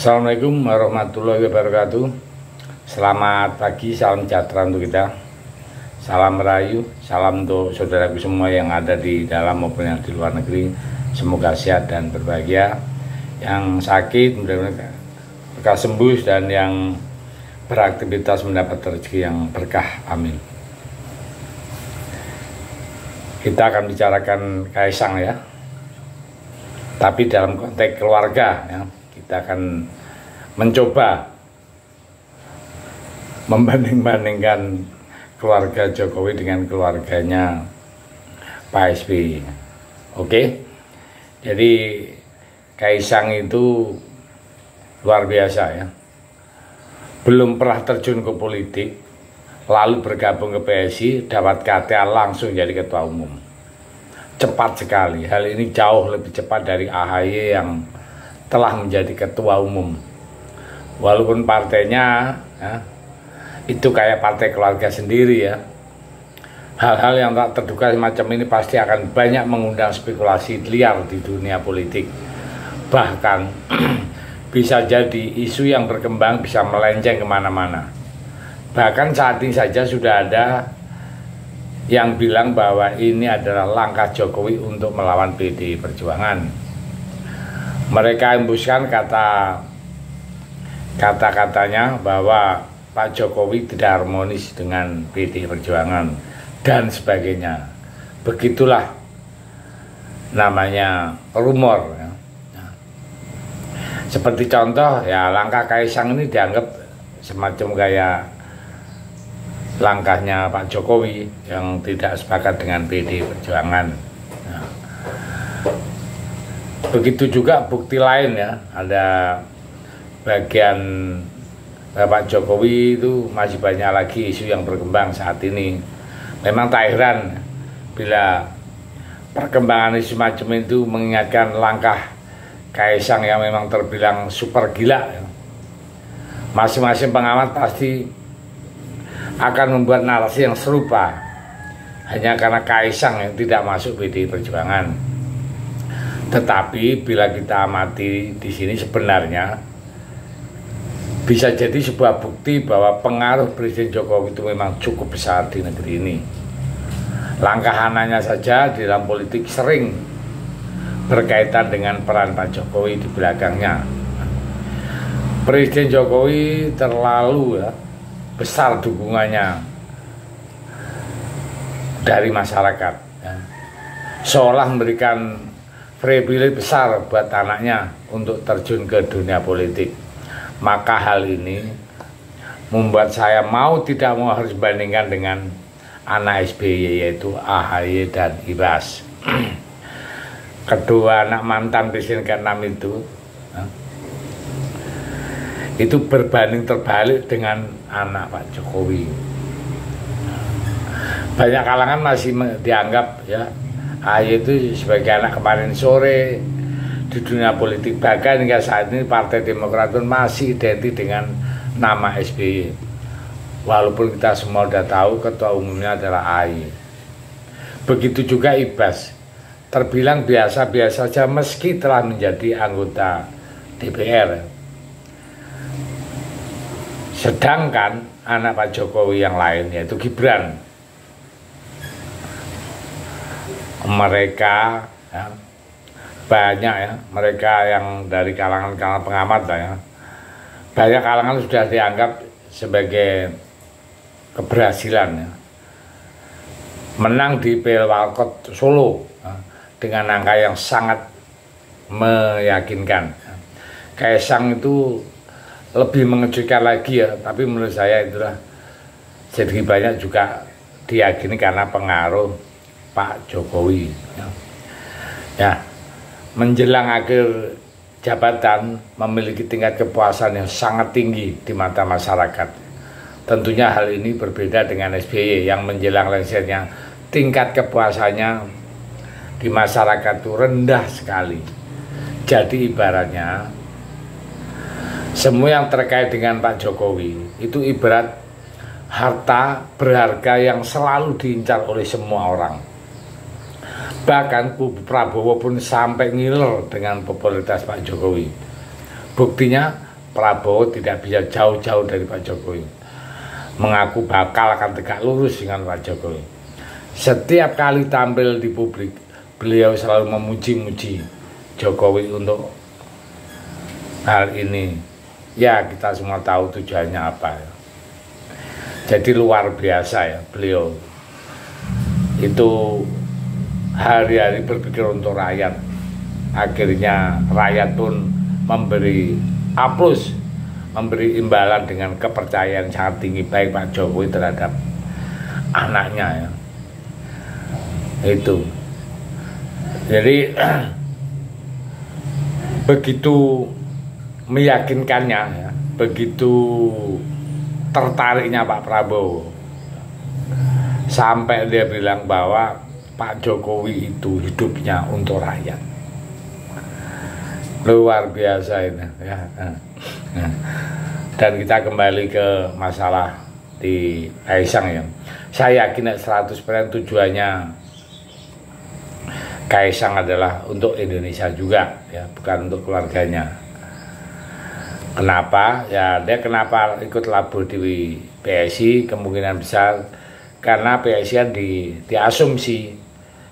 Assalamualaikum warahmatullahi wabarakatuh. Selamat pagi, salam sejahtera untuk kita. Salam merayu, salam untuk saudaraku semua yang ada di dalam maupun yang di luar negeri. Semoga sehat dan berbahagia. Yang sakit mudah-mudahan lekas sembuh, dan yang beraktivitas mendapat rezeki yang berkah. Amin. Kita akan bicarakan Kaisang ya, tapi dalam konteks keluarga ya. Kita akan mencoba membanding-bandingkan keluarga Jokowi dengan keluarganya Pak SBY. Oke, jadi Kaisang itu luar biasa ya. Belum pernah terjun ke politik, lalu bergabung ke PSI, dapat KTA langsung jadi ketua umum. Cepat sekali. Hal ini jauh lebih cepat dari AHY yang telah menjadi ketua umum. Walaupun partainya ya, itu kayak partai keluarga sendiri ya. Hal-hal yang tak terduga semacam ini pasti akan banyak mengundang spekulasi liar di dunia politik. Bahkan bisa jadi isu yang berkembang bisa melenceng kemana-mana. Bahkan saat ini saja sudah ada yang bilang bahwa ini adalah langkah Jokowi untuk melawan PDI Perjuangan. Mereka embuskan kata-katanya bahwa Pak Jokowi tidak harmonis dengan PDI Perjuangan dan sebagainya. Begitulah namanya rumor ya. Seperti contoh ya, langkah Kaisang ini dianggap semacam kayak langkahnya Pak Jokowi yang tidak sepakat dengan PDI Perjuangan. Begitu juga bukti lain ya, ada bagian Bapak Jokowi itu masih banyak lagi isu yang berkembang saat ini. Memang tak heran bila perkembangan isu macam itu mengingatkan langkah Kaisang yang memang terbilang super gila ya. Masing-masing pengamat pasti akan membuat narasi yang serupa hanya karena Kaisang yang tidak masuk PDI Perjuangan. Tetapi bila kita amati di sini sebenarnya bisa jadi sebuah bukti bahwa pengaruh Presiden Jokowi itu memang cukup besar di negeri ini. Langkah anaknya saja di dalam politik sering berkaitan dengan peran Pak Jokowi di belakangnya. Presiden Jokowi terlalu ya, besar dukungannya dari masyarakat ya. Seolah memberikan privilege besar buat anaknya untuk terjun ke dunia politik. Maka hal ini membuat saya mau tidak mau harus bandingkan dengan anak SBY, yaitu AHY dan Ibas. Kedua anak mantan presiden ke-6 itu berbanding terbalik dengan anak Pak Jokowi. Banyak kalangan masih dianggap ya AHY itu sebagai anak kemarin sore di dunia politik. Bahkan hingga saat ini Partai Demokrat pun masih identik dengan nama SBY. Walaupun kita semua sudah tahu ketua umumnya adalah AHY. Begitu juga Ibas, terbilang biasa-biasa saja meski telah menjadi anggota DPR. Sedangkan anak Pak Jokowi yang lain yaitu Gibran, mereka ya, banyak ya, mereka yang dari kalangan pengamat lah ya, banyak kalangan sudah dianggap sebagai keberhasilan ya, menang di Pilwalkot Solo ya, dengan angka yang sangat meyakinkan. Kaisang itu lebih mengejutkan lagi ya, tapi menurut saya itulah jadi banyak juga diyakini karena pengaruh Pak Jokowi ya. Menjelang akhir jabatan memiliki tingkat kepuasan yang sangat tinggi di mata masyarakat. Tentunya hal ini berbeda dengan SBY yang menjelang lengsernya tingkat kepuasannya di masyarakat itu rendah sekali. Jadi ibaratnya semua yang terkait dengan Pak Jokowi itu ibarat harta berharga yang selalu diincar oleh semua orang. Bahkan Prabowo pun sampai ngiler dengan popularitas Pak Jokowi. Buktinya Prabowo tidak bisa jauh-jauh dari Pak Jokowi. Mengaku bakal akan tegak lurus dengan Pak Jokowi. Setiap kali tampil di publik, beliau selalu memuji-muji Jokowi untuk hal ini. Ya, kita semua tahu tujuannya apa ya. Jadi luar biasa ya beliau. Itu hari-hari berpikir untuk rakyat. Akhirnya rakyat pun memberi aplaus, memberi imbalan dengan kepercayaan sangat tinggi baik Pak Jokowi terhadap anaknya ya. Itu. Jadi begitu meyakinkannya ya, begitu tertariknya Pak Prabowo sampai dia bilang bahwa Pak Jokowi itu hidupnya untuk rakyat. Luar biasa ini ya. Dan kita kembali ke masalah di Kaisang ya. Saya yakin 100% tujuannya Kaisang adalah untuk Indonesia juga ya, bukan untuk keluarganya. Kenapa? Ya dia kenapa ikut labur di PSI kemungkinan besar karena PSI kan diasumsi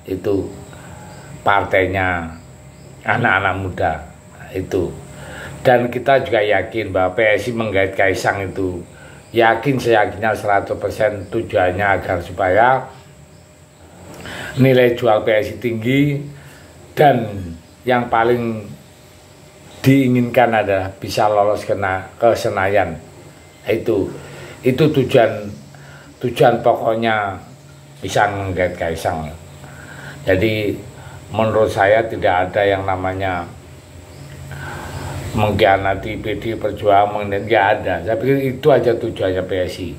itu partainya anak-anak muda itu. Dan kita juga yakin bahwa PSI menggait Kaisang itu seyakinnya 100% tujuannya agar supaya nilai jual PSI tinggi dan yang paling diinginkan adalah bisa lolos ke Senayan. Itu tujuan pokoknya bisa menggait Kaisang. Jadi menurut saya tidak ada yang namanya mengkhianati PD Perjuangan, nggak ada. Saya pikir itu aja tujuannya PSI.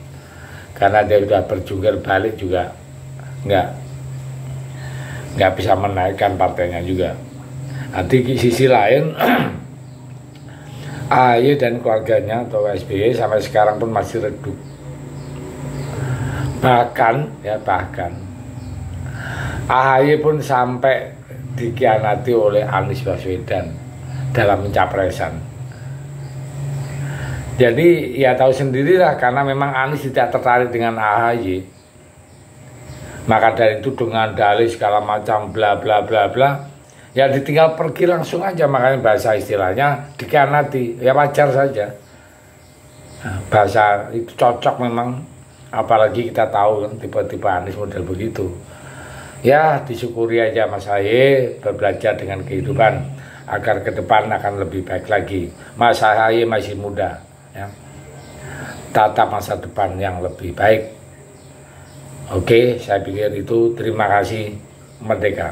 Karena dia sudah berjungkir balik juga nggak bisa menaikkan partainya juga. Nanti di sisi lain AHY dan keluarganya atau SBY sampai sekarang pun masih redup. Bahkan AHY pun sampai dikhianati oleh Anies Baswedan dalam pencapresan. Jadi ya tahu sendirilah karena memang Anies tidak tertarik dengan AHY. Maka dari itu dengan dalih segala macam bla bla bla bla, ya ditinggal pergi langsung aja, makanya bahasa istilahnya dikhianati. Ya wajar saja. Nah, bahasa itu cocok memang, apalagi kita tahu kan tipe-tipe Anies model begitu. Ya disyukuri aja Mas Ahy belajar dengan kehidupan agar ke depan akan lebih baik lagi. Mas Ahy masih muda ya. Tata masa depan yang lebih baik. Oke, saya pikir itu. Terima kasih. Merdeka.